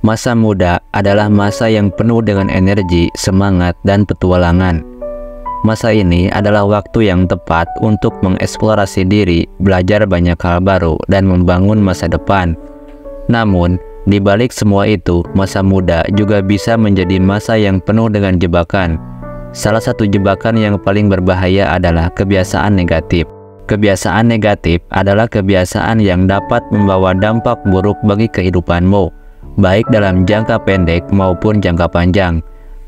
Masa muda adalah masa yang penuh dengan energi, semangat, dan petualangan. Masa ini adalah waktu yang tepat untuk mengeksplorasi diri, belajar banyak hal baru, dan membangun masa depan. Namun, di balik semua itu, masa muda juga bisa menjadi masa yang penuh dengan jebakan. Salah satu jebakan yang paling berbahaya adalah kebiasaan negatif. Kebiasaan negatif adalah kebiasaan yang dapat membawa dampak buruk bagi kehidupanmu, baik dalam jangka pendek maupun jangka panjang.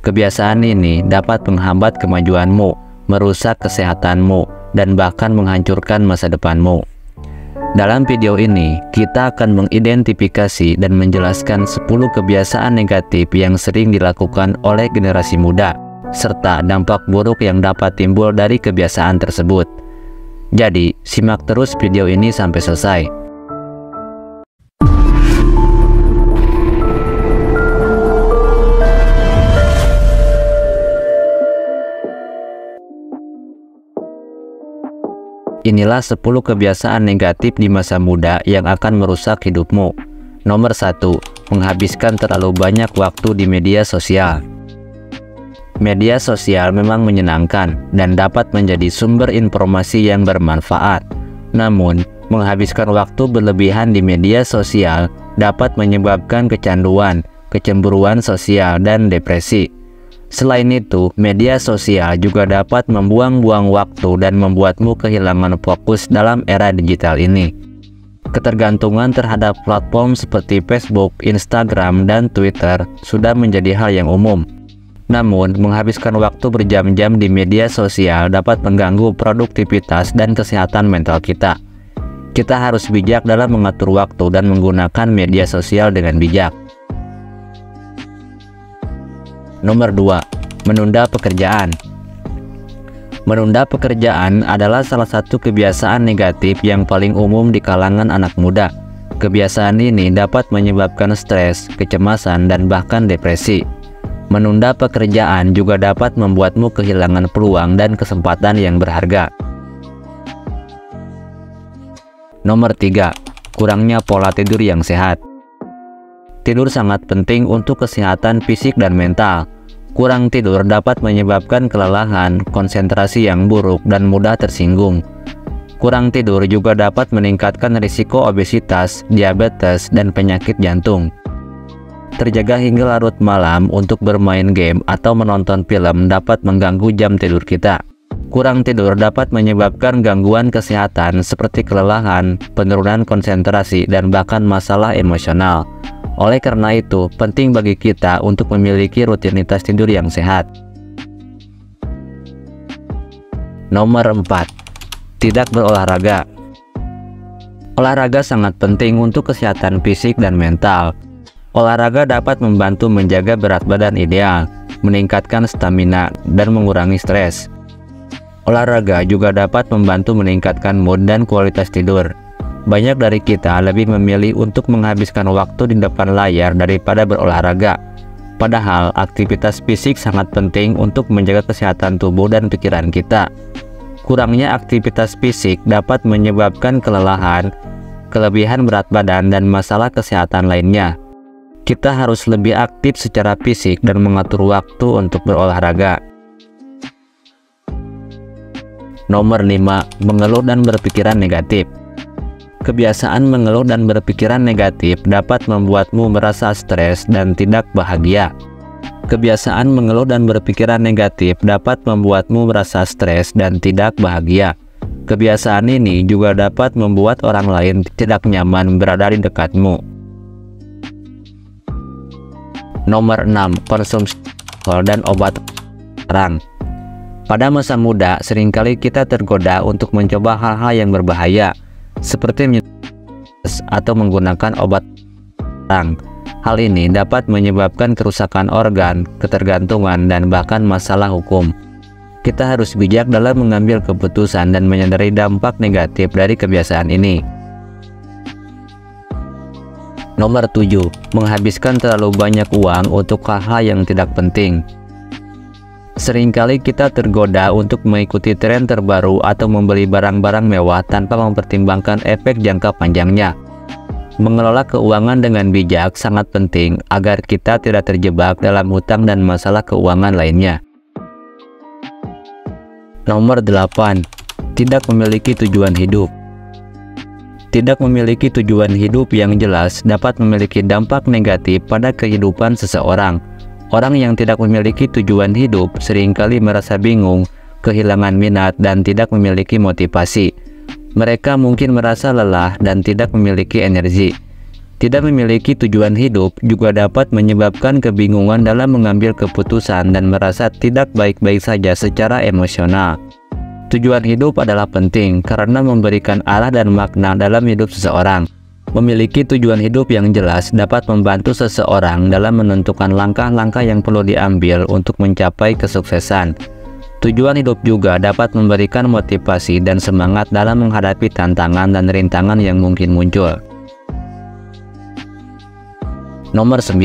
Kebiasaan ini dapat menghambat kemajuanmu, merusak kesehatanmu, dan bahkan menghancurkan masa depanmu. Dalam video ini, kita akan mengidentifikasi dan menjelaskan 10 kebiasaan negatif yang sering dilakukan oleh generasi muda, serta dampak buruk yang dapat timbul dari kebiasaan tersebut. Jadi, simak terus video ini sampai selesai. Inilah 10 kebiasaan negatif di masa muda yang akan merusak hidupmu. Nomor 1. Menghabiskan terlalu banyak waktu di media sosial. Media sosial memang menyenangkan dan dapat menjadi sumber informasi yang bermanfaat. Namun, menghabiskan waktu berlebihan di media sosial dapat menyebabkan kecanduan, kecemburuan sosial, dan depresi. Selain itu, media sosial juga dapat membuang-buang waktu dan membuatmu kehilangan fokus dalam era digital ini. Ketergantungan terhadap platform seperti Facebook, Instagram, dan Twitter sudah menjadi hal yang umum. Namun, menghabiskan waktu berjam-jam di media sosial dapat mengganggu produktivitas dan kesehatan mental kita. Kita harus bijak dalam mengatur waktu dan menggunakan media sosial dengan bijak. Nomor 2. Menunda pekerjaan. Menunda pekerjaan adalah salah satu kebiasaan negatif yang paling umum di kalangan anak muda. Kebiasaan ini dapat menyebabkan stres, kecemasan, dan bahkan depresi. Menunda pekerjaan juga dapat membuatmu kehilangan peluang dan kesempatan yang berharga. Nomor 3. Kurangnya pola tidur yang sehat. Tidur sangat penting untuk kesehatan fisik dan mental. Kurang tidur dapat menyebabkan kelelahan, konsentrasi yang buruk, dan mudah tersinggung. Kurang tidur juga dapat meningkatkan risiko obesitas, diabetes, dan penyakit jantung. Terjaga hingga larut malam untuk bermain game atau menonton film dapat mengganggu jam tidur kita. Kurang tidur dapat menyebabkan gangguan kesehatan seperti kelelahan, penurunan konsentrasi, dan bahkan masalah emosional. Oleh karena itu, penting bagi kita untuk memiliki rutinitas tidur yang sehat. Nomor 4. Tidak berolahraga. Olahraga sangat penting untuk kesehatan fisik dan mental. Olahraga dapat membantu menjaga berat badan ideal, meningkatkan stamina, dan mengurangi stres. Olahraga juga dapat membantu meningkatkan mood dan kualitas tidur. Banyak dari kita lebih memilih untuk menghabiskan waktu di depan layar daripada berolahraga. Padahal, aktivitas fisik sangat penting untuk menjaga kesehatan tubuh dan pikiran kita. Kurangnya aktivitas fisik dapat menyebabkan kelelahan, kelebihan berat badan, dan masalah kesehatan lainnya. Kita harus lebih aktif secara fisik dan mengatur waktu untuk berolahraga. Nomor 5. Mengeluh dan berpikiran negatif. Kebiasaan mengeluh dan berpikiran negatif dapat membuatmu merasa stres dan tidak bahagia. Kebiasaan mengeluh dan berpikiran negatif dapat membuatmu merasa stres dan tidak bahagia. Kebiasaan ini juga dapat membuat orang lain tidak nyaman berada di dekatmu. Nomor 6. Konsumsi alkohol dan obat terlarang. Pada masa muda, seringkali kita tergoda untuk mencoba hal-hal yang berbahaya, seperti minum atau menggunakan obat terlarang. Hal ini dapat menyebabkan kerusakan organ, ketergantungan, dan bahkan masalah hukum. Kita harus bijak dalam mengambil keputusan dan menyadari dampak negatif dari kebiasaan ini. Nomor 7. Menghabiskan terlalu banyak uang untuk hal-hal yang tidak penting. Seringkali kita tergoda untuk mengikuti tren terbaru atau membeli barang-barang mewah tanpa mempertimbangkan efek jangka panjangnya. Mengelola keuangan dengan bijak sangat penting agar kita tidak terjebak dalam hutang dan masalah keuangan lainnya. Nomor 8. Tidak memiliki tujuan hidup. Tidak memiliki tujuan hidup yang jelas dapat memiliki dampak negatif pada kehidupan seseorang. Orang yang tidak memiliki tujuan hidup seringkali merasa bingung, kehilangan minat, dan tidak memiliki motivasi. Mereka mungkin merasa lelah dan tidak memiliki energi. Tidak memiliki tujuan hidup juga dapat menyebabkan kebingungan dalam mengambil keputusan dan merasa tidak baik-baik saja secara emosional. Tujuan hidup adalah penting karena memberikan arah dan makna dalam hidup seseorang. Memiliki tujuan hidup yang jelas dapat membantu seseorang dalam menentukan langkah-langkah yang perlu diambil untuk mencapai kesuksesan. Tujuan hidup juga dapat memberikan motivasi dan semangat dalam menghadapi tantangan dan rintangan yang mungkin muncul. Nomor 9.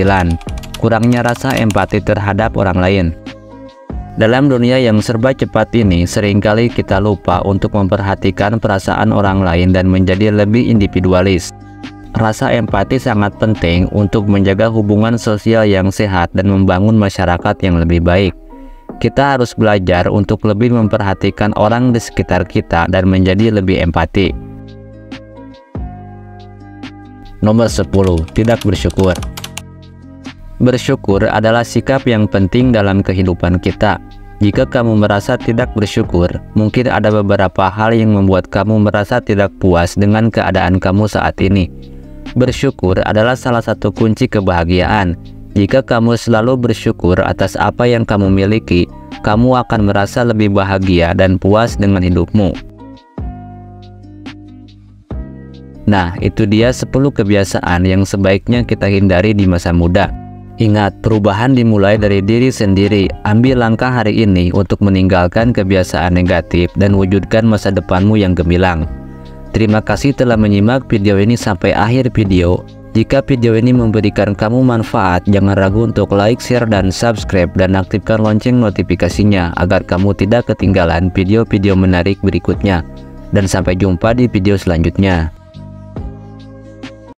Kurangnya rasa empati terhadap orang lain. Dalam dunia yang serba cepat ini, seringkali kita lupa untuk memperhatikan perasaan orang lain dan menjadi lebih individualis. Rasa empati sangat penting untuk menjaga hubungan sosial yang sehat dan membangun masyarakat yang lebih baik. Kita harus belajar untuk lebih memperhatikan orang di sekitar kita dan menjadi lebih empati. Nomor 10. Tidak bersyukur. Bersyukur adalah sikap yang penting dalam kehidupan kita. Jika kamu merasa tidak bersyukur, mungkin ada beberapa hal yang membuat kamu merasa tidak puas dengan keadaan kamu saat ini. Bersyukur adalah salah satu kunci kebahagiaan. Jika kamu selalu bersyukur atas apa yang kamu miliki, kamu akan merasa lebih bahagia dan puas dengan hidupmu. Nah, itu dia 10 kebiasaan yang sebaiknya kita hindari di masa muda. Ingat, perubahan dimulai dari diri sendiri. Ambil langkah hari ini untuk meninggalkan kebiasaan negatif dan wujudkan masa depanmu yang gemilang. Terima kasih telah menyimak video ini sampai akhir video. Jika video ini memberikan kamu manfaat, jangan ragu untuk like, share, dan subscribe, dan aktifkan lonceng notifikasinya agar kamu tidak ketinggalan video-video menarik berikutnya. Dan sampai jumpa di video selanjutnya.